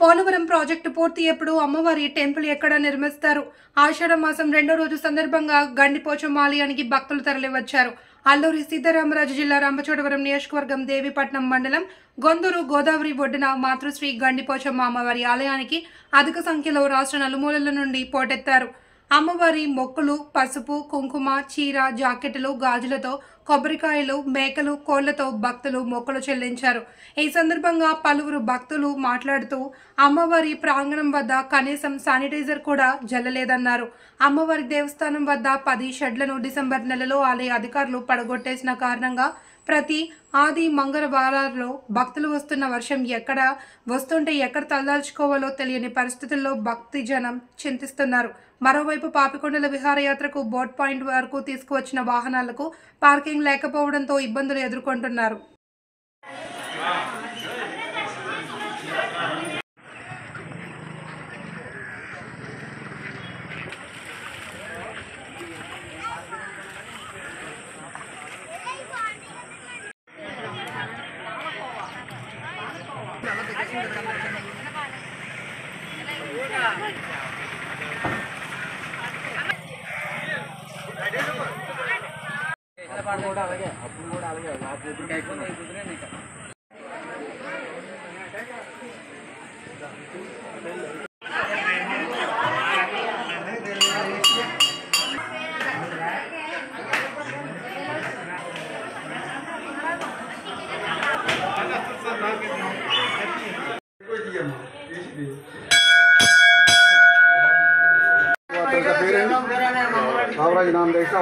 Polavaram project పూర్తి ఎప్పుడు, అమ్మవారి టెంపుల్ ఎక్కడ నిర్మిస్తారు? ఆషాఢ మాసం రెండో రోజు సందర్భంగా గండిపోచమ్మ ఆలయానికి భక్తులు తరలివచ్చారు. అల్లూరి సీతారామరాజు జిల్లా రంపచోడవరం నియోజకవర్గం దేవీపట్నం మండలం గొందూరు గోదావరి ఒడ్డున మాతృశ్రీ గండిపోచమ్మ అమ్మవారి ఆలయానికి అధిక సంఖ్యలో రాష్ట్ర నలుమూలల నుండి పోటెత్తారు. అమ్మవారి మొక్కులు పసుపు, కుంకుమ, చీర, జాకెట్లు, గాజులతో, కొబ్బరికాయలు, మేకలు, కోళ్లతో భక్తులు మొక్కులు చెల్లించారు. ఈ సందర్భంగా పలువురు భక్తులు మాట్లాడుతూ అమ్మవారి ప్రాంగణం వద్ద కనీసం శానిటైజర్ కూడా జల్లలేదన్నారు. అమ్మవారి దేవస్థానం వద్ద 10 షెడ్లను డిసెంబర్ నెలలో ఆలయ అధికారులు పడగొట్టేసిన కారణంగా ప్రతి ఆది మంగళవారాల్లో భక్తులు వస్తున్న వర్షం ఎక్కడ తలదాల్చుకోవాలో తెలియని పరిస్థితుల్లో భక్తి జనం చింతిస్తున్నారు. మరోవైపు పాపికొండల విహారయాత్రకు బోట్ పాయింట్ వరకు తీసుకువచ్చిన వాహనాలకు పార్కింగ్ లేకపోవడంతో ఇబ్బందులు ఎదుర్కొంటున్నారు. नाम देखा